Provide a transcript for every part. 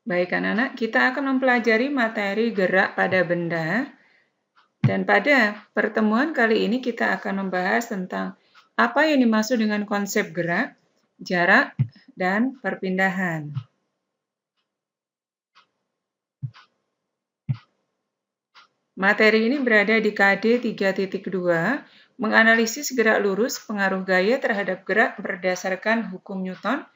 Baik anak-anak, kita akan mempelajari materi gerak pada benda. Dan pada pertemuan kali ini kita akan membahas tentang apa yang dimaksud dengan konsep gerak, jarak, dan perpindahan. Materi ini berada di KD 3.2, menganalisis gerak lurus pengaruh gaya terhadap gerak berdasarkan hukum Newton,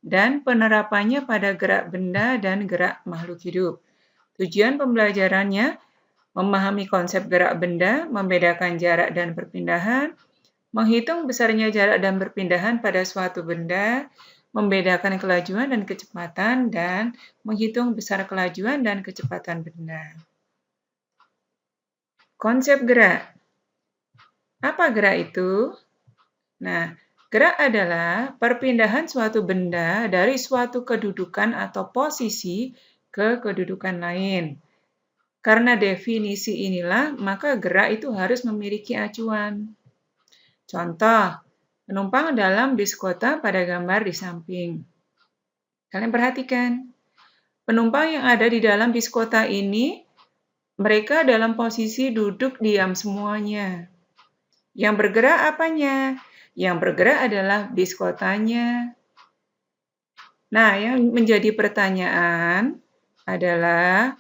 dan penerapannya pada gerak benda dan gerak makhluk hidup. Tujuan pembelajarannya memahami konsep gerak benda, membedakan jarak dan perpindahan, menghitung besarnya jarak dan perpindahan pada suatu benda, membedakan kelajuan dan kecepatan, dan menghitung besar kelajuan dan kecepatan benda. Konsep gerak. Apa gerak itu? Nah, gerak adalah perpindahan suatu benda dari suatu kedudukan atau posisi ke kedudukan lain. Karena definisi inilah, maka gerak itu harus memiliki acuan. Contoh, penumpang dalam bis kota pada gambar di samping. Kalian perhatikan, penumpang yang ada di dalam bis kota ini, mereka dalam posisi duduk diam semuanya. Yang bergerak apanya? Yang bergerak adalah bis kotanya. Nah, yang menjadi pertanyaan adalah,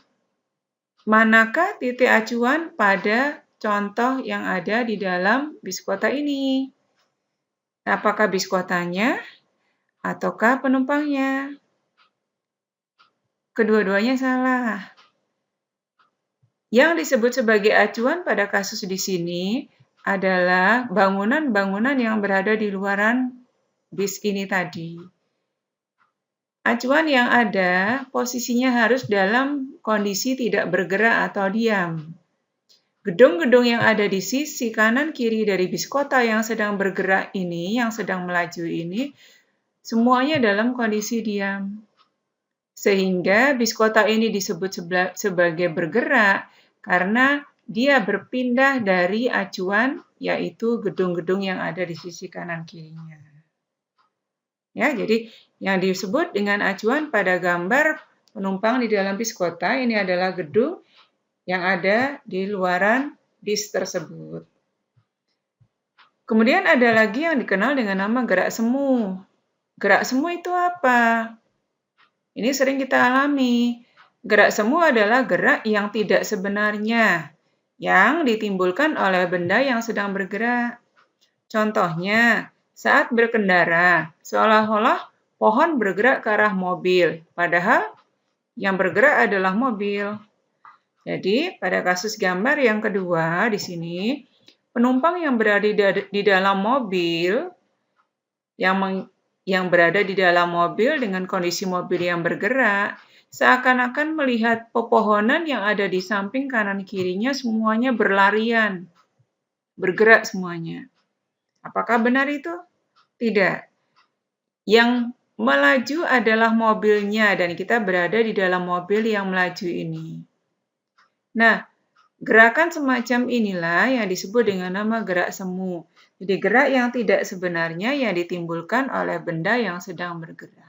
manakah titik acuan pada contoh yang ada di dalam bis kota ini? Apakah bis kotanya ataukah penumpangnya? Kedua-duanya salah. Yang disebut sebagai acuan pada kasus di sini adalah bangunan-bangunan yang berada di luaran bis ini tadi. Acuan yang ada posisinya harus dalam kondisi tidak bergerak atau diam. Gedung-gedung yang ada di sisi kanan kiri dari bis kota yang sedang bergerak ini, yang sedang melaju ini, semuanya dalam kondisi diam. Sehingga bis kota ini disebut sebagai bergerak karena dia berpindah dari acuan, yaitu gedung-gedung yang ada di sisi kanan kirinya. Ya, jadi yang disebut dengan acuan pada gambar penumpang di dalam bis kota ini adalah gedung yang ada di luaran bis tersebut. Kemudian ada lagi yang dikenal dengan nama gerak semu. Gerak semu itu apa? Ini sering kita alami. Gerak semu adalah gerak yang tidak sebenarnya, yang ditimbulkan oleh benda yang sedang bergerak. Contohnya, saat berkendara, seolah-olah pohon bergerak ke arah mobil, padahal yang bergerak adalah mobil. Jadi, pada kasus gambar yang kedua di sini, penumpang yang berada di dalam mobil, yang berada di dalam mobil dengan kondisi mobil yang bergerak, seakan-akan melihat pepohonan yang ada di samping kanan kirinya semuanya berlarian, bergerak semuanya. Apakah benar itu? Tidak. Yang melaju adalah mobilnya dan kita berada di dalam mobil yang melaju ini. Nah, gerakan semacam inilah yang disebut dengan nama gerak semu. Jadi gerak yang tidak sebenarnya yang ditimbulkan oleh benda yang sedang bergerak.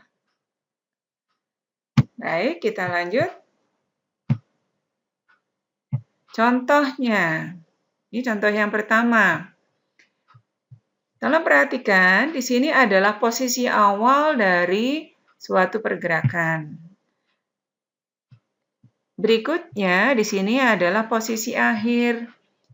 Baik, kita lanjut. Contohnya, ini contoh yang pertama. Tolong perhatikan, di sini adalah posisi awal dari suatu pergerakan. Berikutnya, di sini adalah posisi akhir.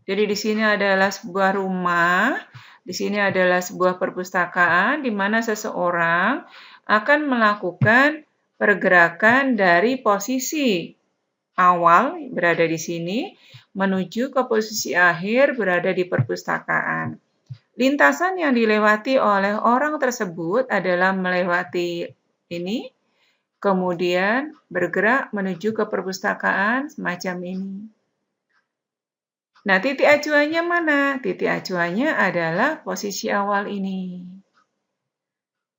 Jadi di sini adalah sebuah rumah, di sini adalah sebuah perpustakaan di mana seseorang akan melakukan pergerakan dari posisi awal berada di sini menuju ke posisi akhir berada di perpustakaan. Lintasan yang dilewati oleh orang tersebut adalah melewati ini, kemudian bergerak menuju ke perpustakaan semacam ini. Nah, titik acuannya mana? Titik acuannya adalah posisi awal ini.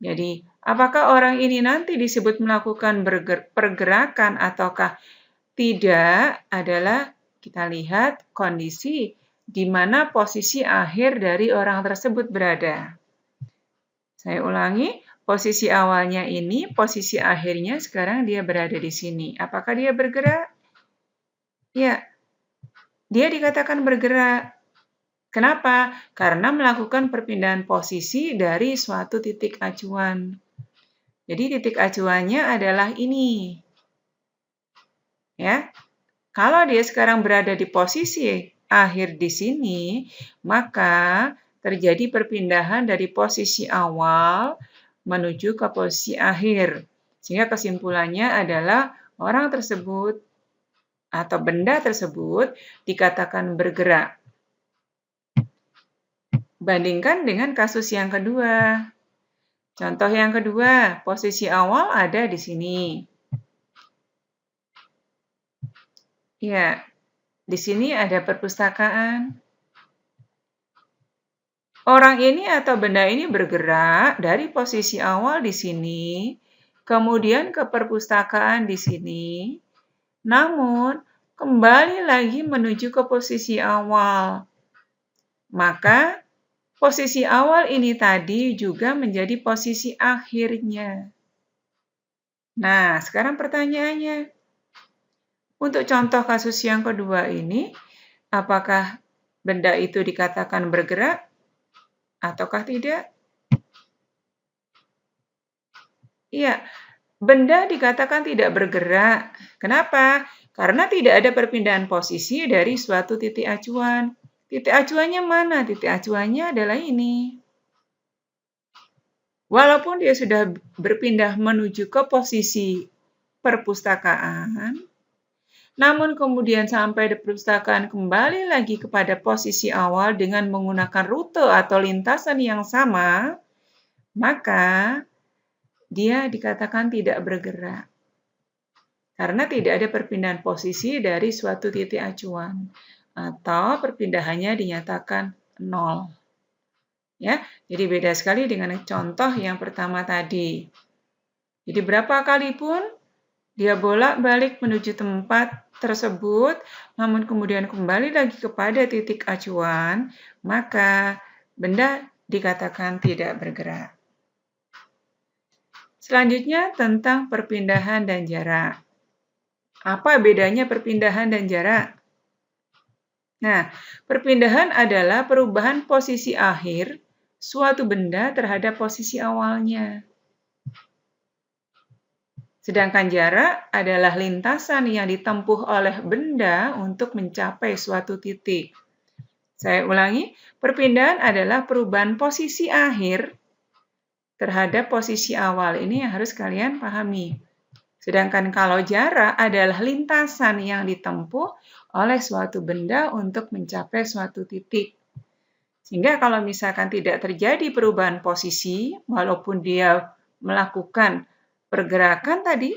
Jadi, apakah orang ini nanti disebut melakukan pergerakan ataukah tidak adalah kita lihat kondisi di mana posisi akhir dari orang tersebut berada. Saya ulangi, posisi awalnya ini, posisi akhirnya sekarang dia berada di sini. Apakah dia bergerak? Ya, dia dikatakan bergerak. Kenapa? Karena melakukan perpindahan posisi dari suatu titik acuan. Jadi titik acuannya adalah ini. Ya. Kalau dia sekarang berada di posisi akhir di sini, maka terjadi perpindahan dari posisi awal menuju ke posisi akhir. Sehingga kesimpulannya adalah orang tersebut atau benda tersebut dikatakan bergerak. Bandingkan dengan kasus yang kedua. Contoh yang kedua, posisi awal ada di sini. Ya, di sini ada perpustakaan. Orang ini atau benda ini bergerak dari posisi awal di sini, kemudian ke perpustakaan di sini, namun kembali lagi menuju ke posisi awal. Maka, posisi awal ini tadi juga menjadi posisi akhirnya. Nah, sekarang pertanyaannya, untuk contoh kasus yang kedua ini, apakah benda itu dikatakan bergerak ataukah tidak? Iya, benda dikatakan tidak bergerak. Kenapa? Karena tidak ada perpindahan posisi dari suatu titik acuan. Titik acuannya mana? Titik acuannya adalah ini. Walaupun dia sudah berpindah menuju ke posisi perpustakaan, namun kemudian sampai di perpustakaan kembali lagi kepada posisi awal dengan menggunakan rute atau lintasan yang sama, maka dia dikatakan tidak bergerak. Karena tidak ada perpindahan posisi dari suatu titik acuan atau perpindahannya dinyatakan 0. Ya, jadi beda sekali dengan contoh yang pertama tadi. Jadi berapa kali pun dia bolak-balik menuju tempat tersebut, namun kemudian kembali lagi kepada titik acuan, maka benda dikatakan tidak bergerak. Selanjutnya tentang perpindahan dan jarak. Apa bedanya perpindahan dan jarak? Nah, perpindahan adalah perubahan posisi akhir suatu benda terhadap posisi awalnya. Sedangkan jarak adalah lintasan yang ditempuh oleh benda untuk mencapai suatu titik. Saya ulangi, perpindahan adalah perubahan posisi akhir terhadap posisi awal. Ini yang harus kalian pahami. Sedangkan kalau jarak adalah lintasan yang ditempuh oleh suatu benda untuk mencapai suatu titik. Sehingga kalau misalkan tidak terjadi perubahan posisi, walaupun dia melakukan pergerakan tadi,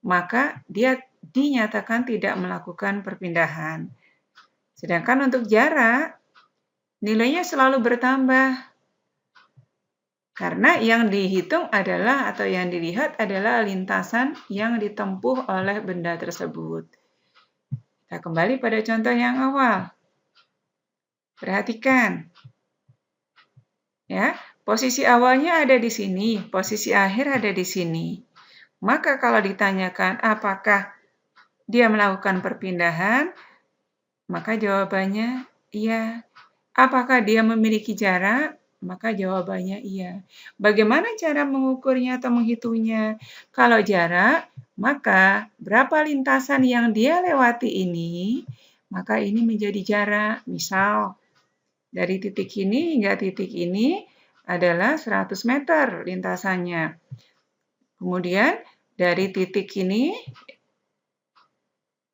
maka dia dinyatakan tidak melakukan perpindahan. Sedangkan untuk jarak, nilainya selalu bertambah. Karena yang dihitung adalah atau yang dilihat adalah lintasan yang ditempuh oleh benda tersebut. Kita kembali pada contoh yang awal. Perhatikan. Ya, posisi awalnya ada di sini, posisi akhir ada di sini. Maka kalau ditanyakan apakah dia melakukan perpindahan, maka jawabannya iya. Apakah dia memiliki jarak? Maka jawabannya iya. Bagaimana cara mengukurnya atau menghitungnya? Kalau jarak, maka berapa lintasan yang dia lewati ini, maka ini menjadi jarak. Misal, dari titik ini hingga titik ini adalah 100 meter lintasannya. Kemudian dari titik ini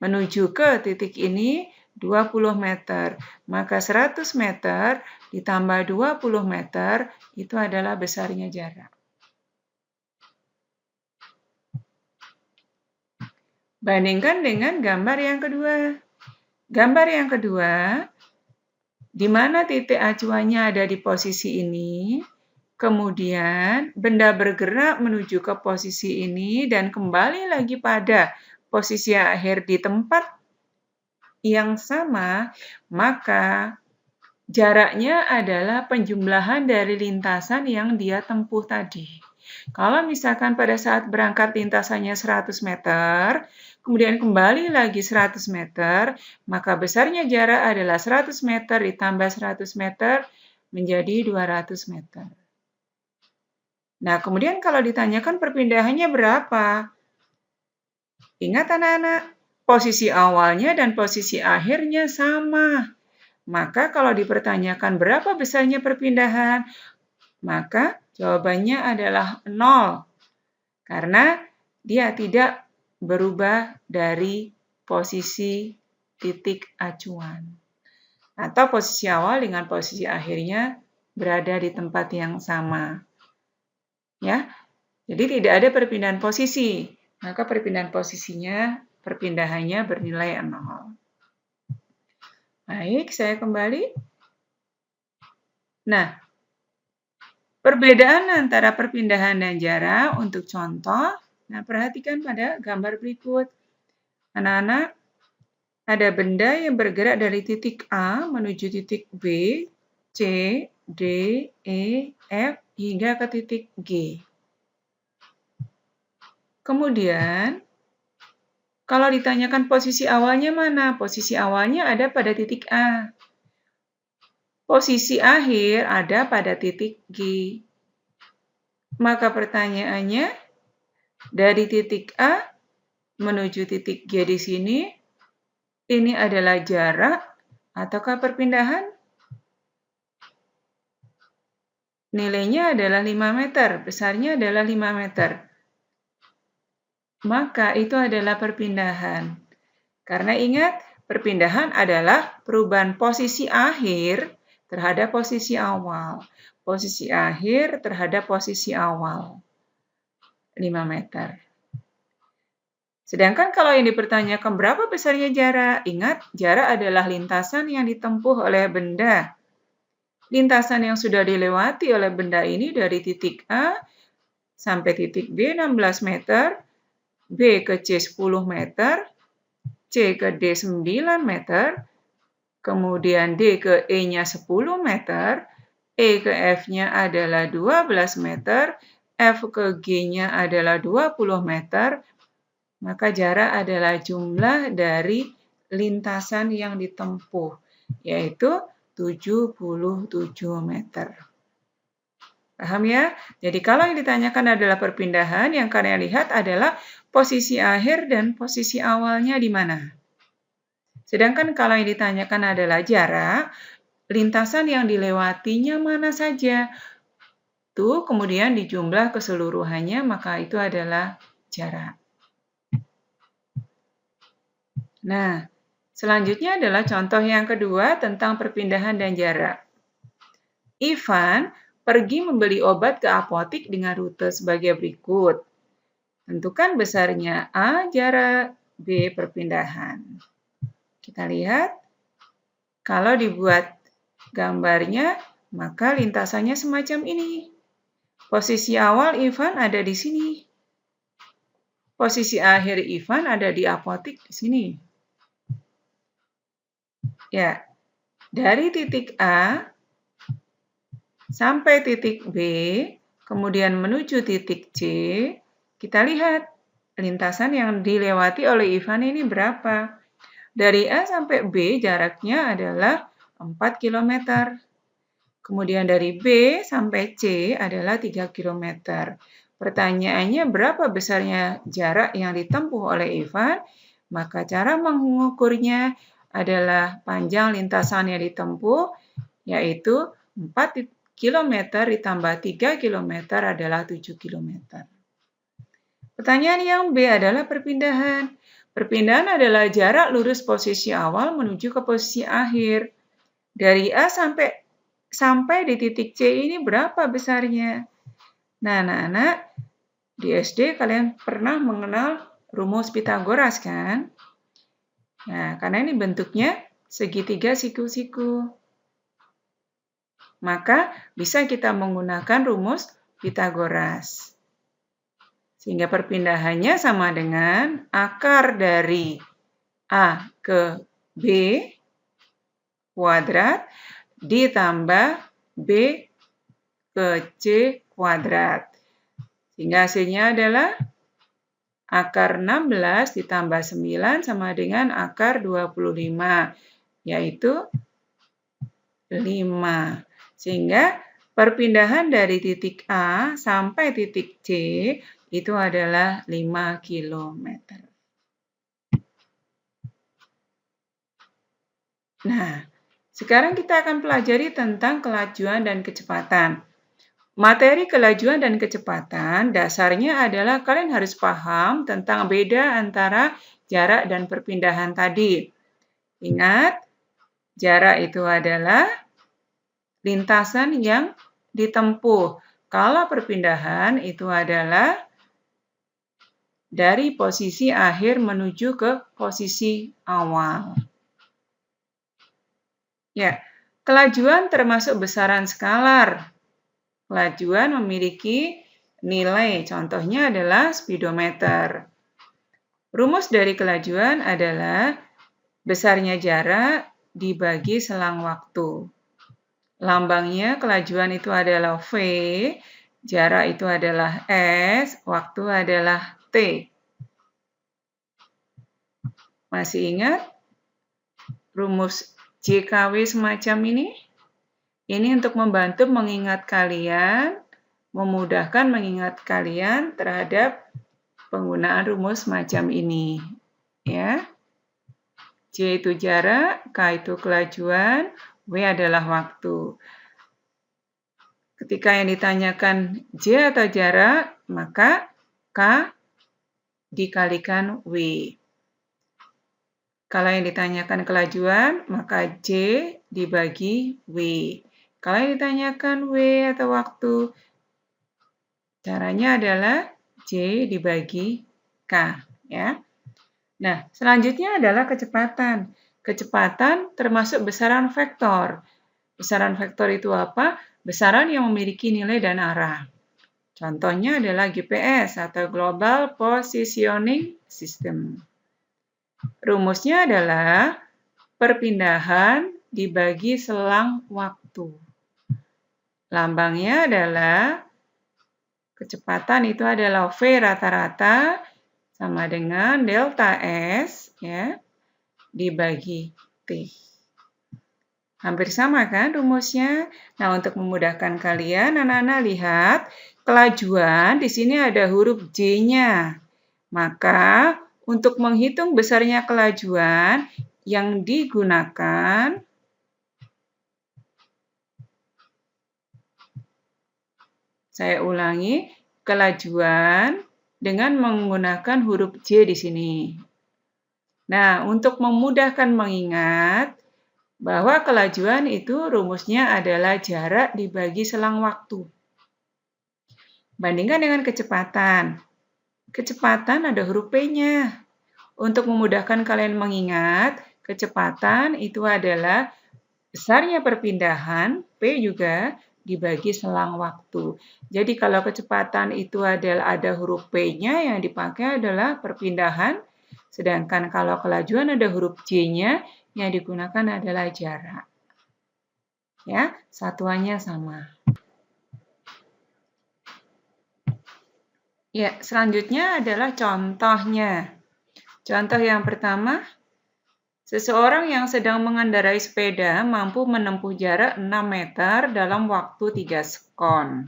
menuju ke titik ini 20 meter. Maka 100 meter ditambah 20 meter itu adalah besarnya jarak. Bandingkan dengan gambar yang kedua. Gambar yang kedua, di mana titik acuannya ada di posisi ini, kemudian benda bergerak menuju ke posisi ini dan kembali lagi pada posisi akhir di tempat yang sama, maka jaraknya adalah penjumlahan dari lintasan yang dia tempuh tadi. Kalau misalkan pada saat berangkat lintasannya 100 meter, kemudian kembali lagi 100 meter, maka besarnya jarak adalah 100 meter ditambah 100 meter menjadi 200 meter. Nah, kemudian kalau ditanyakan perpindahannya berapa? Ingat anak-anak, posisi awalnya dan posisi akhirnya sama. Maka kalau dipertanyakan berapa besarnya perpindahan, maka jawabannya adalah 0. Karena dia tidak berubah dari posisi titik acuan. Atau posisi awal dengan posisi akhirnya berada di tempat yang sama. Ya, jadi tidak ada perpindahan posisi, maka perpindahannya bernilai 0. Baik, saya kembali. Nah, perbedaan antara perpindahan dan jarak untuk contoh, nah perhatikan pada gambar berikut. Anak-anak, ada benda yang bergerak dari titik A menuju titik B, C, D, E, F, hingga ke titik G. Kemudian, kalau ditanyakan posisi awalnya mana? Posisi awalnya ada pada titik A. Posisi akhir ada pada titik G. Maka pertanyaannya, dari titik A menuju titik G di sini, ini adalah jarak ataukah perpindahan? Nilainya adalah 5 meter, besarnya adalah 5 meter. Maka itu adalah perpindahan. Karena ingat, perpindahan adalah perubahan posisi akhir terhadap posisi awal. Posisi akhir terhadap posisi awal. 5 meter. Sedangkan kalau yang dipertanyakan berapa besarnya jarak, ingat jarak adalah lintasan yang ditempuh oleh benda. Lintasan yang sudah dilewati oleh benda ini dari titik A sampai titik B 16 meter, B ke C 10 meter, C ke D 9 meter, kemudian D ke E-nya 10 meter, E ke F-nya adalah 12 meter, F ke G-nya adalah 20 meter, maka jarak adalah jumlah dari lintasan yang ditempuh, yaitu 77 meter. Paham ya? Jadi kalau yang ditanyakan adalah perpindahan, yang kalian lihat adalah posisi akhir dan posisi awalnya di mana. Sedangkan kalau yang ditanyakan adalah jarak, lintasan yang dilewatinya mana saja. Tuh, kemudian dijumlah keseluruhannya, maka itu adalah jarak. Nah, selanjutnya adalah contoh yang kedua tentang perpindahan dan jarak. Ivan pergi membeli obat ke apotik dengan rute sebagai berikut. Tentukan besarnya A jarak, B perpindahan. Kita lihat, kalau dibuat gambarnya, maka lintasannya semacam ini. Posisi awal Ivan ada di sini. Posisi akhir Ivan ada di apotik di sini. Ya, dari titik A sampai titik B, kemudian menuju titik C, kita lihat lintasan yang dilewati oleh Ivan ini berapa. Dari A sampai B jaraknya adalah 4 km. Kemudian dari B sampai C adalah 3 km. Pertanyaannya berapa besarnya jarak yang ditempuh oleh Ivan? Maka cara mengukurnya adalah panjang lintasan yang ditempuh, yaitu 4 km ditambah 3 km adalah 7 km. Pertanyaan yang B adalah perpindahan. Perpindahan adalah jarak lurus posisi awal menuju ke posisi akhir. Dari A sampai di titik C ini berapa besarnya? Nah, anak-anak, di SD kalian pernah mengenal rumus Pythagoras kan? Nah, karena ini bentuknya segitiga siku-siku. Maka bisa kita menggunakan rumus Pythagoras. Sehingga perpindahannya sama dengan akar dari A ke B kuadrat ditambah B ke C kuadrat. Sehingga hasilnya adalah akar 16 ditambah 9 sama dengan akar 25, yaitu 5. Sehingga perpindahan dari titik A sampai titik C itu adalah 5 km. Nah, sekarang kita akan pelajari tentang kelajuan dan kecepatan. Materi kelajuan dan kecepatan dasarnya adalah kalian harus paham tentang beda antara jarak dan perpindahan tadi. Ingat, jarak itu adalah lintasan yang ditempuh. Kalau perpindahan itu adalah dari posisi akhir menuju ke posisi awal. Ya, kelajuan termasuk besaran skalar. Kelajuan memiliki nilai, contohnya adalah speedometer. Rumus dari kelajuan adalah besarnya jarak dibagi selang waktu. Lambangnya kelajuan itu adalah V, jarak itu adalah S, waktu adalah T. Masih ingat rumus JKW semacam ini? Ini untuk membantu mengingat kalian, memudahkan mengingat kalian terhadap penggunaan rumus macam ini. Ya. J itu jarak, K itu kelajuan, W adalah waktu. Ketika yang ditanyakan J atau jarak, maka K dikalikan W. Kalau yang ditanyakan kelajuan, maka J dibagi W. Kalau yang ditanyakan W atau waktu, caranya adalah J dibagi K. Ya. Nah, selanjutnya adalah kecepatan. Kecepatan termasuk besaran vektor. Besaran vektor itu apa? Besaran yang memiliki nilai dan arah. Contohnya adalah GPS atau Global Positioning System. Rumusnya adalah perpindahan dibagi selang waktu. Lambangnya adalah kecepatan itu adalah V rata-rata sama dengan delta S ya dibagi T. Hampir sama kan rumusnya? Nah, untuk memudahkan kalian, anak-anak lihat kelajuan di sini ada huruf J-nya. Maka untuk menghitung besarnya kelajuan yang digunakan saya ulangi, kelajuan dengan menggunakan huruf J di sini. Nah, untuk memudahkan mengingat bahwa kelajuan itu rumusnya adalah jarak dibagi selang waktu. Bandingkan dengan kecepatan. Kecepatan ada huruf P-nya. Untuk memudahkan kalian mengingat, kecepatan itu adalah besarnya perpindahan, P juga dibagi selang waktu. Jadi kalau kecepatan itu adalah ada huruf P-nya, yang dipakai adalah perpindahan. Sedangkan kalau kelajuan ada huruf J-nya, yang digunakan adalah jarak. Ya, satuannya sama. Ya, selanjutnya adalah contohnya. Contoh yang pertama, seseorang yang sedang mengendarai sepeda mampu menempuh jarak 6 meter dalam waktu 3 sekon.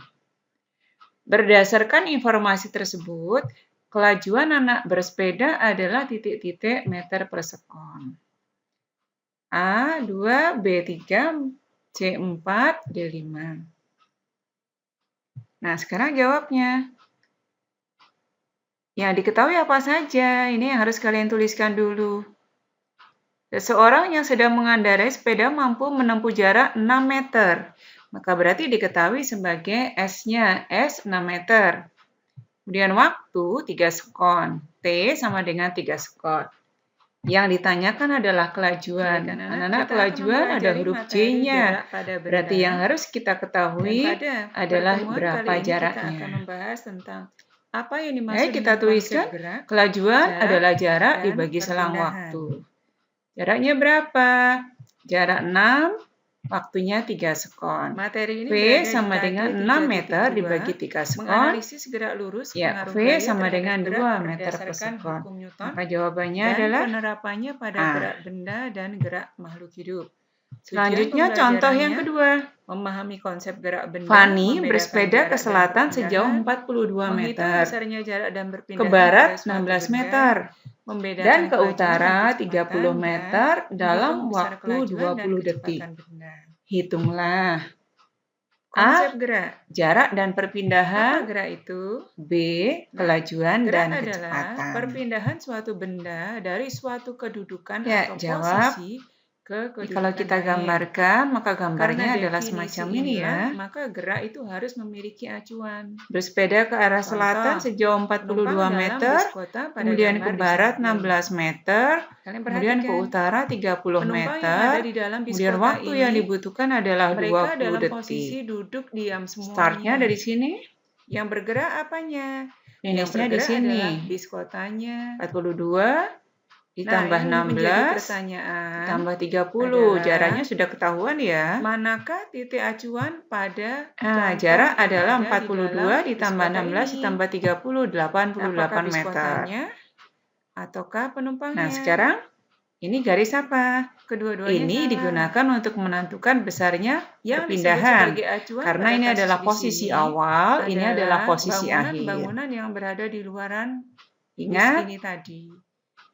Berdasarkan informasi tersebut, kelajuan anak bersepeda adalah titik-titik meter per sekon. A, 2, B, 3, C, 4, D, 5. Nah, sekarang jawabnya. Yang diketahui apa saja? Ini yang harus kalian tuliskan dulu. Seseorang yang sedang mengendarai sepeda mampu menempuh jarak 6 meter. Maka berarti diketahui sebagai S-nya, S 6 meter. Kemudian waktu 3 sekon. T sama dengan 3 sekon. Yang ditanyakan adalah kelajuan. Anak-anak kelajuan ada huruf J-nya. Berarti yang harus kita ketahui adalah berapa jaraknya. Kita akan membahas tentang apa yang dimaksud kita tuliskan. Kelajuan adalah jarak dibagi selang waktu. Jaraknya berapa? Jarak 6 Waktunya 3 sekon. Materi ini V berada sama di dengan KD 6 meter 3.2, dibagi 3 sekon. menganalisis gerak lurus Ya, pengaruh V gaya sama terhadap dengan gerak 2 meter per berdasarkan sekon. hukum Newton Maka jawabannya dan adalah penerapannya pada A. gerak benda dan gerak makhluk hidup. Selanjutnya contoh yang kedua. Memahami konsep gerak benda, Fani membedakan bersepeda jarak ke dan selatan sejauh perpindahan, 42 menghitung meter, besarnya jarak dan ke perpindahan barat pada suatu 16 benda, meter, membedakan dan ke kelajuan utara dan 30 kecepatan, meter dan dalam menghitung besar waktu kelajuan dan 20 detik. kecepatan benda. Hitunglah. Konsep A. gerak. Jarak dan perpindahan. Apa gerak itu? B. Kelajuan Gerak dan adalah kecepatan. perpindahan suatu benda dari suatu kedudukan Ya, atau jawab. posisi ke kedudukan Kalau kita lain. gambarkan, maka gambarnya Karena adalah definisi semacam ini ya. inilah, maka gerak itu harus memiliki acuan. Bersepeda ke arah selatan Contoh, sejauh 42 penumpang dalam meter, bis kota pada kemudian ke gambar di barat samping. 16 meter, Kalian kemudian ke perhatikan, utara 30 penumpang yang ada meter, di dalam bis kemudian kota waktu yang ini, dibutuhkan adalah mereka 20 dalam detik. posisi duduk diam Startnya semuanya. dari sini. Yang bergerak apanya? Yang Finishnya di bergerak sini. adalah bis kotanya. 42 ditambah Nah, yang menjadi 16 pertanyaan ditambah 30. adalah, Jaraknya sudah ketahuan ya. manakah titik acuan pada Nah, contoh jarak yang adalah ada di 42 dalam ditambah bis kota 16 ini? ditambah 30, 88 Apakah bis meter. kotanya ataukah penumpangnya? Nah, sekarang ini garis apa? Kedua-duanya Ini salah. digunakan untuk menentukan besarnya Yang disebut perpindahan. sebagai acuan Karena pada ini kasus adalah di posisi sini awal, ini adalah posisi akhir. bangunan-bangunan yang berada di luaran Ingat, bis ini tadi.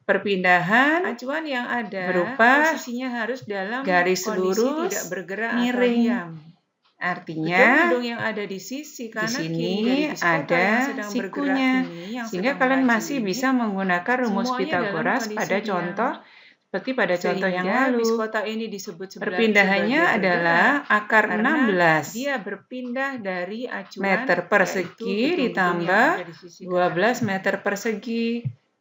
perpindahan Acuan yang ada berupa posisinya harus dalam garis kondisi lurus tidak bergerak miring. atau diam. Artinya, Gedung-gedung yang ada di sisi di kanan kiri sini dari bis kota ada yang sedang bergerak sikunya, ini, yang sehingga sedang kalian melaju masih ini, bisa menggunakan rumus semuanya dalam Pythagoras kondisi pada diam. contoh seperti pada contoh yang Sehingga bis lalu. kota ini disebut Perpindahannya sebagai adalah bergerak akar karena 16 dia berpindah dari acuan meter yaitu persegi gedung-gedung ditambah yang ada di sisi 12 kanan. meter persegi.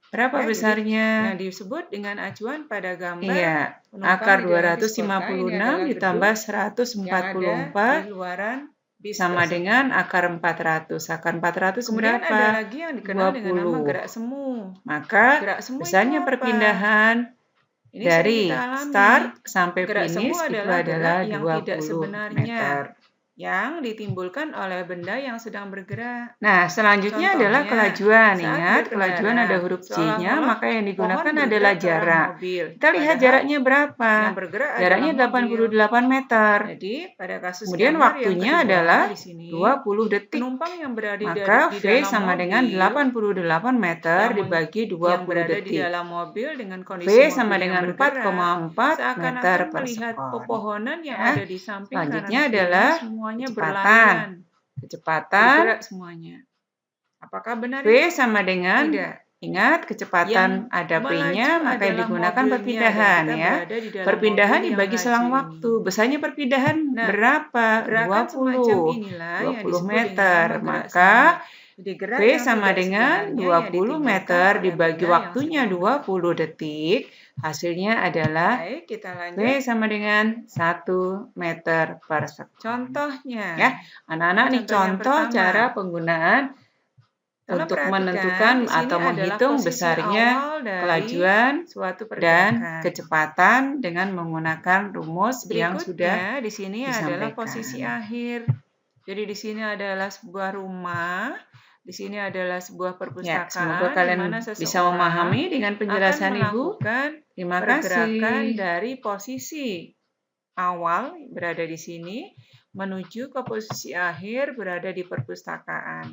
Berapa Ya, besarnya? yang disebut dengan acuan pada gambar Iya, penumpang akar di dalam bis kota ini 256 adalah ditambah gedung yang ada 144 di luaran bis sama tersebut. dengan akar 400. Akar 400 Kemudian berapa? ada lagi yang dikenal dengan nama 20. gerak semu. Maka Gerak semu itu besarnya apa? perpindahan Ini dari sering kita alami. start sampai Gerak semu finish itu adalah adalah gerak yang 20 tidak sebenarnya, meter. yang ditimbulkan oleh benda yang sedang bergerak. Nah, selanjutnya Contohnya, adalah kelajuan. saat Ingat, kelajuan ada berkendara, huruf C-nya, seolah-olah maka yang digunakan pohon adalah bergerak ke arah jarak. mobil. Kita lihat Padahal jaraknya berapa? yang bergerak Jaraknya adalah mobil. 88 meter. Jadi, pada kasus Kemudian gambar waktunya yang kedua adalah di sini, 20 detik. penumpang yang berada Maka di V dalam sama mobil, dengan 88 meter dibagi yang 20 berada di detik. dalam mobil dengan V kondisi mobil sama yang dengan bergerak, 4,4 meter seakan-akan per melihat sekon. pepohonan yang Ya. ada di samping kanan Selanjutnya kiri adalah semuanya kecepatan. berlayan, Kecepatan bergerak semuanya. Apakah benar V itu? sama dengan, Tidak. ingat kecepatan Yang ada P-nya, melaju maka yang adalah digunakan mobilnya, perpindahan dan kita ya. berada di dalam Perpindahan mobil yang dibagi selang melaju waktu. ini. Besarnya perpindahan Nah, berapa? gerakan semacam 20. inilah yang 20 disebut meter. dengan nama gerak Maka semu. Jadi gerak V yang sama tidak dengan sebenarnya yang 20 ditimbulkan meter oleh dibagi benda yang waktunya sedang bergerak. 20 detik. Hasilnya adalah Baik, kita V lanjut. sama dengan 1 meter per sekon. Contohnya. Ya, anak-anak nih Contoh yang contoh pertama. cara penggunaan Tolong untuk perhatikan, menentukan di sini atau adalah menghitung posisi besarnya awal dari kelajuan suatu dan pergerakan. kecepatan dengan menggunakan rumus yang sudah Berikutnya, di sini adalah disampaikan. posisi akhir. Jadi di sini adalah sebuah rumah, di sini adalah sebuah Ya, perpustakaan, semoga di kalian mana bisa seseorang memahami dengan penjelasan akan Ibu. melakukan Terima pergerakan kasih. dari posisi awal berada di sini menuju ke posisi akhir berada di perpustakaan.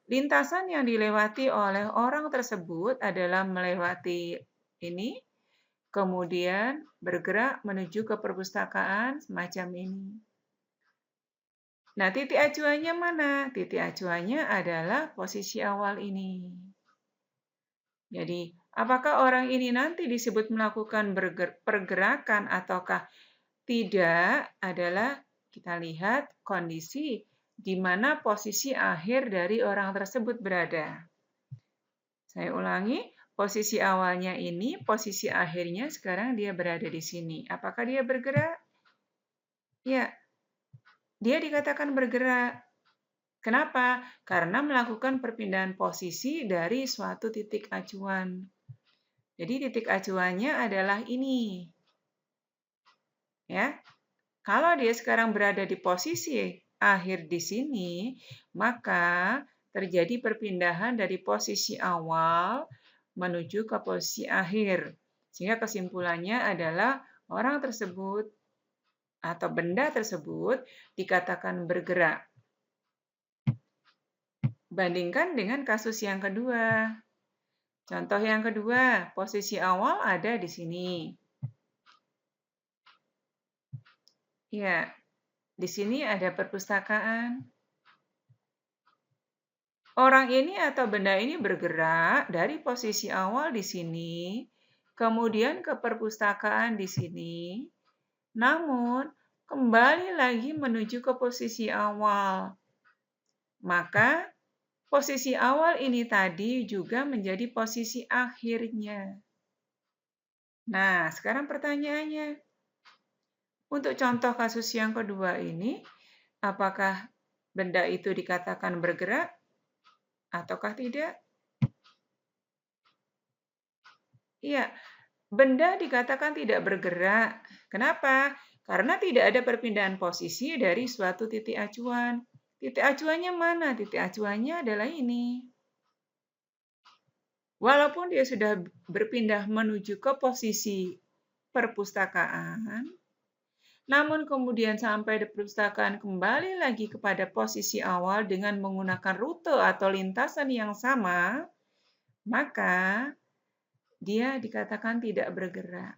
Lintasan yang dilewati oleh orang tersebut adalah melewati ini, kemudian bergerak menuju ke perpustakaan semacam ini. Nah, titik acuannya mana? Titik acuannya adalah posisi awal ini. Jadi, apakah orang ini nanti disebut melakukan pergerakan ataukah tidak adalah kita lihat kondisi di mana posisi akhir dari orang tersebut berada. Saya ulangi, posisi awalnya ini, posisi akhirnya sekarang dia berada di sini. Apakah dia bergerak? Ya, dia dikatakan bergerak. Kenapa? Karena melakukan perpindahan posisi dari suatu titik acuan. Jadi titik acuannya adalah ini. Ya. Kalau dia sekarang berada di posisi akhir di sini, maka terjadi perpindahan dari posisi awal menuju ke posisi akhir. Sehingga kesimpulannya adalah orang tersebut atau benda tersebut dikatakan bergerak. Bandingkan dengan kasus yang kedua. Contoh yang kedua, posisi awal ada di sini. Ya, di sini ada perpustakaan. Orang ini atau benda ini bergerak dari posisi awal di sini, kemudian ke perpustakaan di sini, namun kembali lagi menuju ke posisi awal. Maka posisi awal ini tadi juga menjadi posisi akhirnya. Nah, sekarang pertanyaannya, untuk contoh kasus yang kedua ini, apakah benda itu dikatakan bergerak ataukah tidak? Iya, benda dikatakan tidak bergerak. Kenapa? Karena tidak ada perpindahan posisi dari suatu titik acuan. Titik acuannya mana? Titik acuannya adalah ini. Walaupun dia sudah berpindah menuju ke posisi perpustakaan, namun kemudian sampai di perpustakaan kembali lagi kepada posisi awal dengan menggunakan rute atau lintasan yang sama, maka dia dikatakan tidak bergerak.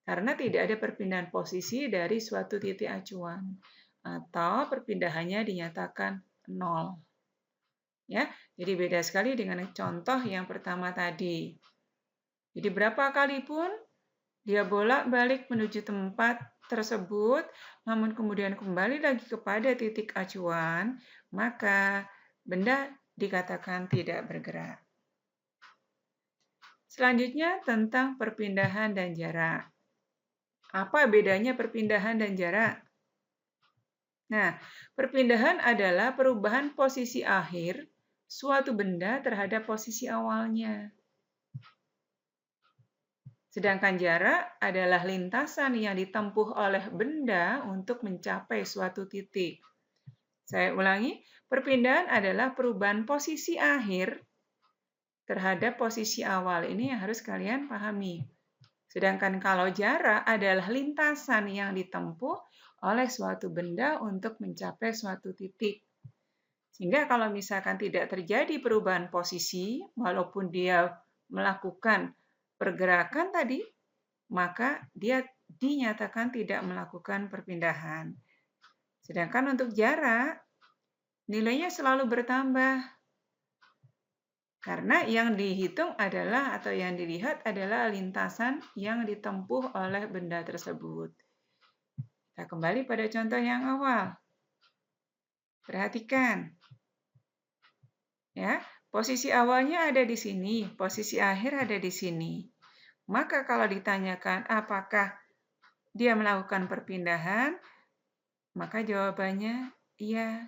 Karena tidak ada perpindahan posisi dari suatu titik acuan atau perpindahannya dinyatakan 0. Ya, jadi beda sekali dengan contoh yang pertama tadi. Jadi berapa kali pun dia bolak-balik menuju tempat tersebut, namun kemudian kembali lagi kepada titik acuan, maka benda dikatakan tidak bergerak. Selanjutnya tentang perpindahan dan jarak. Apa bedanya perpindahan dan jarak? Nah, perpindahan adalah perubahan posisi akhir suatu benda terhadap posisi awalnya. Sedangkan jarak adalah lintasan yang ditempuh oleh benda untuk mencapai suatu titik. Saya ulangi, perpindahan adalah perubahan posisi akhir terhadap posisi awal. Ini yang harus kalian pahami. Sedangkan kalau jarak adalah lintasan yang ditempuh oleh suatu benda untuk mencapai suatu titik. Sehingga kalau misalkan tidak terjadi perubahan posisi, walaupun dia melakukan pergerakan tadi, maka dia dinyatakan tidak melakukan perpindahan. Sedangkan untuk jarak, nilainya selalu bertambah. Karena yang dihitung adalah atau yang dilihat adalah lintasan yang ditempuh oleh benda tersebut. Kita kembali pada contoh yang awal. Perhatikan. Ya, posisi awalnya ada di sini, posisi akhir ada di sini. Maka kalau ditanyakan apakah dia melakukan perpindahan, maka jawabannya iya.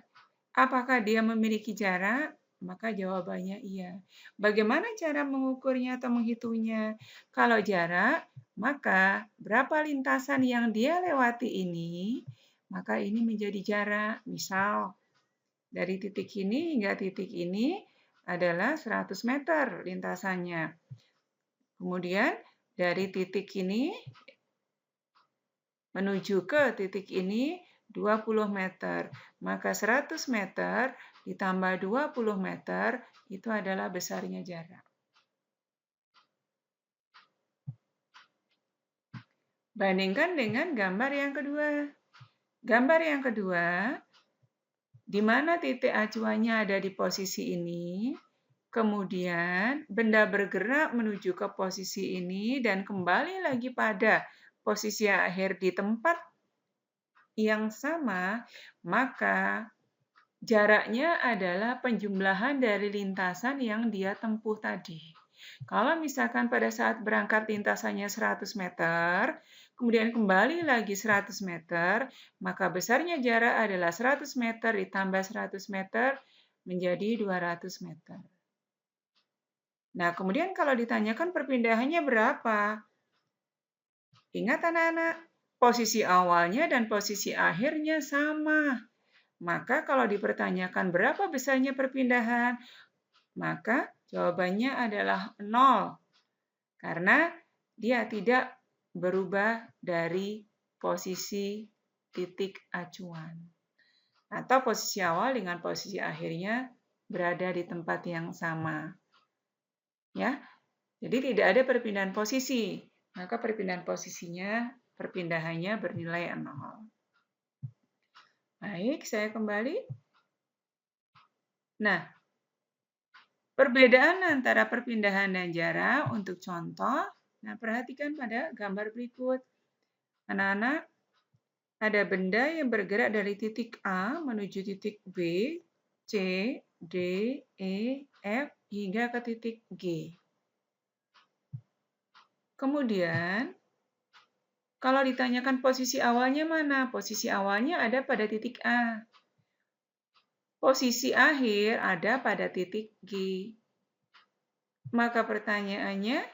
Apakah dia memiliki jarak? Maka jawabannya iya. Bagaimana cara mengukurnya atau menghitungnya? Kalau jarak, maka berapa lintasan yang dia lewati ini, maka ini menjadi jarak. Misal, dari titik ini hingga titik ini adalah 100 meter lintasannya. Kemudian dari titik ini menuju ke titik ini 20 meter. Maka 100 meter ditambah 20 meter itu adalah besarnya jarak. Bandingkan dengan gambar yang kedua. Gambar yang kedua, di mana titik acuannya ada di posisi ini, kemudian benda bergerak menuju ke posisi ini dan kembali lagi pada posisi akhir di tempat yang sama, maka jaraknya adalah penjumlahan dari lintasan yang dia tempuh tadi. Kalau misalkan pada saat berangkat lintasannya 100 meter, kemudian kembali lagi 100 meter, maka besarnya jarak adalah 100 meter ditambah 100 meter menjadi 200 meter. Nah, kemudian kalau ditanyakan perpindahannya berapa? Ingat anak-anak, posisi awalnya dan posisi akhirnya sama. Maka kalau dipertanyakan berapa besarnya perpindahan, maka jawabannya adalah 0. Karena dia tidak berubah dari posisi titik acuan. Atau posisi awal dengan posisi akhirnya berada di tempat yang sama. Ya, jadi tidak ada perpindahan posisi. Maka perpindahannya bernilai 0. Baik, saya kembali. Nah, perbedaan antara perpindahan dan jarak untuk contoh. Nah, perhatikan pada gambar berikut. Anak-anak, ada benda yang bergerak dari titik A menuju titik B, C, D, E, F, hingga ke titik G. Kemudian, kalau ditanyakan posisi awalnya mana? Posisi awalnya ada pada titik A. Posisi akhir ada pada titik G. Maka pertanyaannya,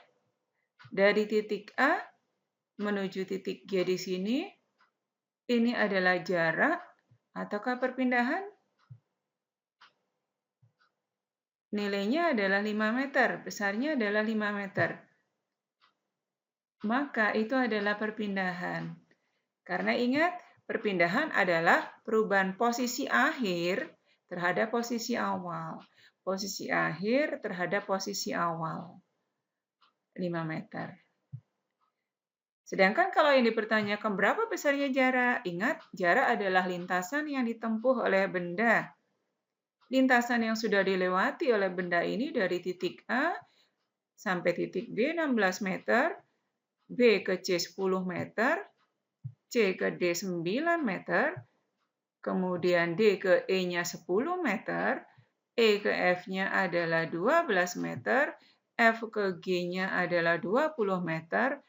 dari titik A menuju titik G di sini, ini adalah jarak ataukah perpindahan? Nilainya adalah 5 meter, besarnya adalah 5 meter. Maka itu adalah perpindahan. Karena ingat, perpindahan adalah perubahan posisi akhir terhadap posisi awal. Posisi akhir terhadap posisi awal. 5 meter. Sedangkan kalau yang dipertanyakan berapa besarnya jarak, ingat jarak adalah lintasan yang ditempuh oleh benda. Lintasan yang sudah dilewati oleh benda ini dari titik A sampai titik B 16 meter, B ke C 10 meter, C ke D 9 meter, kemudian D ke E-nya 10 meter, E ke F-nya adalah 12 meter, F ke G-nya adalah 20 meter,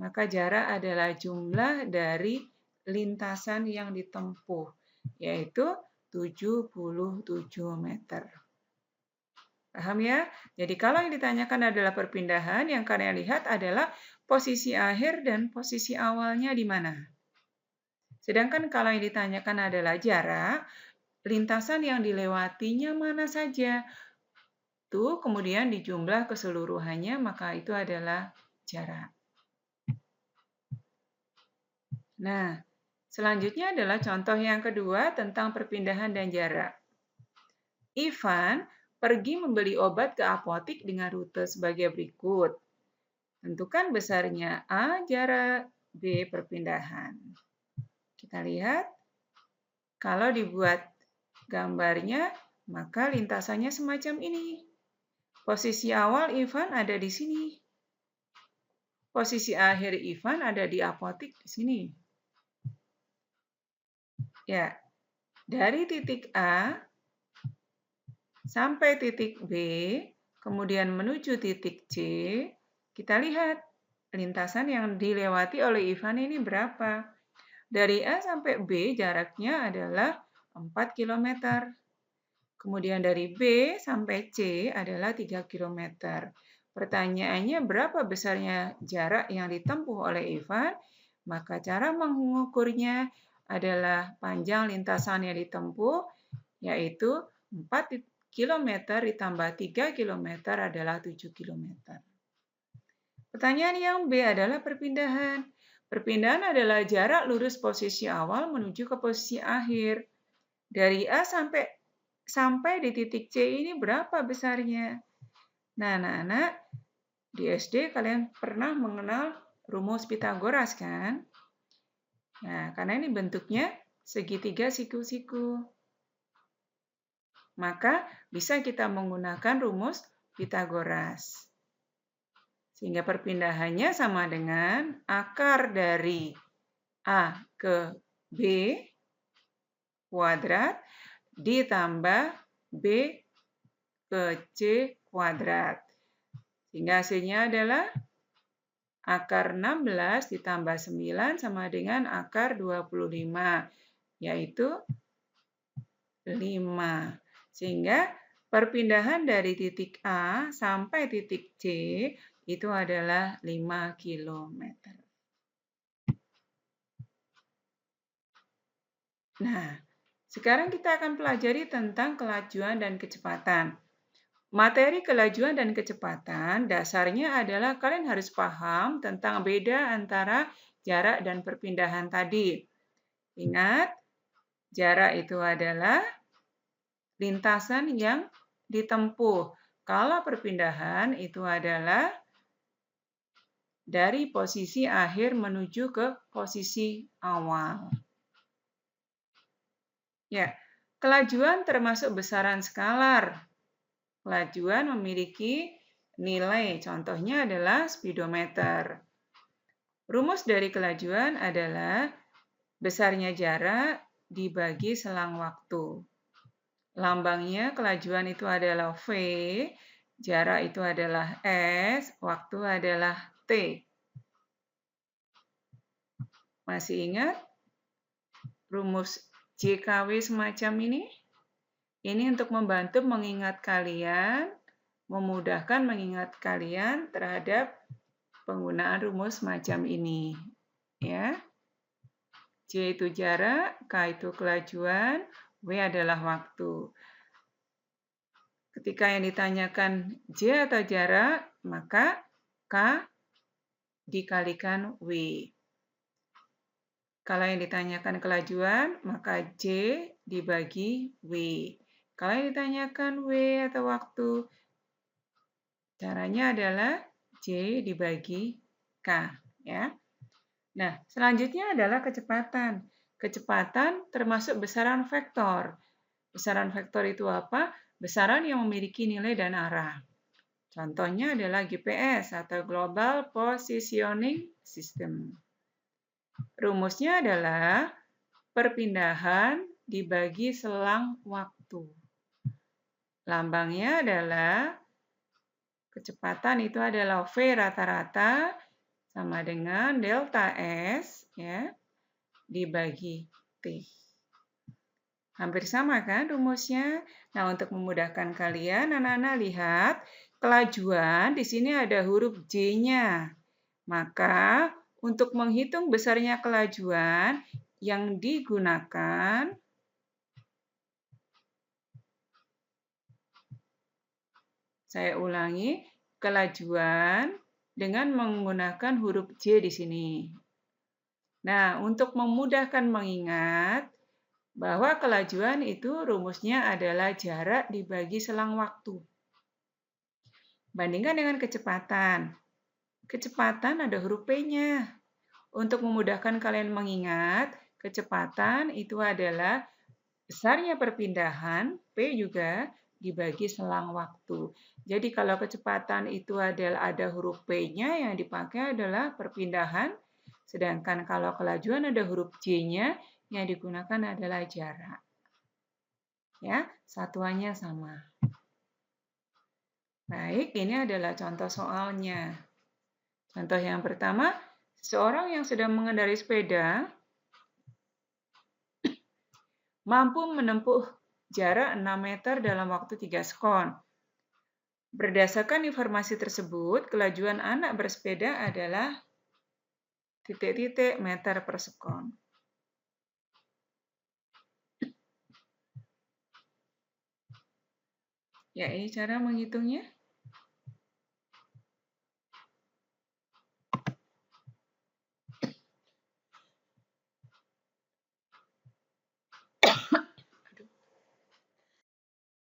maka jarak adalah jumlah dari lintasan yang ditempuh, yaitu 77 meter. Paham ya? Jadi kalau yang ditanyakan adalah perpindahan, yang kalian lihat adalah posisi akhir dan posisi awalnya di mana. Sedangkan kalau yang ditanyakan adalah jarak, lintasan yang dilewatinya mana saja. Tuh, kemudian dijumlah keseluruhannya, maka itu adalah jarak. Nah, selanjutnya adalah contoh yang kedua tentang perpindahan dan jarak. Ivan pergi membeli obat ke apotik dengan rute sebagai berikut. Tentukan besarnya A jarak, B perpindahan. Kita lihat, kalau dibuat gambarnya, maka lintasannya semacam ini. Posisi awal Ivan ada di sini. Posisi akhir Ivan ada di apotik di sini. Ya, dari titik A sampai titik B, kemudian menuju titik C, kita lihat lintasan yang dilewati oleh Ivan ini berapa. Dari A sampai B jaraknya adalah 4 km. Kemudian dari B sampai C adalah 3 km. Pertanyaannya berapa besarnya jarak yang ditempuh oleh Ivan? Maka cara mengukurnya adalah panjang lintasan yang ditempuh, yaitu 4 km ditambah 3 km adalah 7 km. Pertanyaan yang B adalah perpindahan. Perpindahan adalah jarak lurus posisi awal menuju ke posisi akhir. Dari A sampai di titik C ini berapa besarnya? Nah, anak-anak, di SD kalian pernah mengenal rumus Pitagoras kan? Nah, karena ini bentuknya segitiga siku-siku. Maka bisa kita menggunakan rumus Pitagoras. Sehingga perpindahannya sama dengan akar dari A ke B kuadrat ditambah B ke C kuadrat. Sehingga hasilnya adalah akar 16 ditambah 9 sama dengan akar 25, yaitu 5. Sehingga perpindahan dari titik A sampai titik C itu adalah 5 km. Nah, sekarang kita akan pelajari tentang kelajuan dan kecepatan. Materi kelajuan dan kecepatan dasarnya adalah kalian harus paham tentang beda antara jarak dan perpindahan tadi. Ingat, jarak itu adalah lintasan yang ditempuh. Kalau perpindahan itu adalah dari posisi akhir menuju ke posisi awal. Ya, kelajuan termasuk besaran skalar. Kelajuan memiliki nilai, contohnya adalah speedometer. Rumus dari kelajuan adalah besarnya jarak dibagi selang waktu. Lambangnya kelajuan itu adalah V, jarak itu adalah S, waktu adalah T. Masih ingat rumus JKW semacam ini? Ini untuk membantu mengingat kalian, memudahkan mengingat kalian terhadap penggunaan rumus macam ini. Ya. J itu jarak, K itu kelajuan, W adalah waktu. Ketika yang ditanyakan J atau jarak, maka K dikalikan W. Kalau yang ditanyakan kelajuan, maka J dibagi W. Kalau yang ditanyakan W atau waktu, caranya adalah J dibagi K. Ya. Nah, selanjutnya adalah kecepatan. Kecepatan termasuk besaran vektor. Besaran vektor itu apa? Besaran yang memiliki nilai dan arah. Contohnya adalah GPS atau Global Positioning System. Rumusnya adalah perpindahan dibagi selang waktu. Lambangnya adalah kecepatan itu adalah V rata-rata sama dengan delta S ya dibagi T. Hampir sama kan rumusnya? Nah, untuk memudahkan kalian, anak-anak lihat kelajuan di sini ada huruf J-nya. Maka, untuk menghitung besarnya kelajuan yang digunakan saya ulangi, kelajuan dengan menggunakan huruf J di sini. Nah, untuk memudahkan mengingat, bahwa kelajuan itu rumusnya adalah jarak dibagi selang waktu. Bandingkan dengan kecepatan. Kecepatan ada huruf P-nya. Untuk memudahkan kalian mengingat, kecepatan itu adalah besarnya perpindahan, P juga dibagi selang waktu. Jadi kalau kecepatan itu adalah ada huruf P-nya, yang dipakai adalah perpindahan. Sedangkan kalau kelajuan ada huruf J-nya, yang digunakan adalah jarak. Ya, satuannya sama. Baik, ini adalah contoh soalnya. Contoh yang pertama, seseorang yang sedang mengendarai sepeda mampu menempuh jarak 6 meter dalam waktu 3 sekon. Berdasarkan informasi tersebut, kelajuan anak bersepeda adalah titik-titik meter per sekon. Ya, ini cara menghitungnya.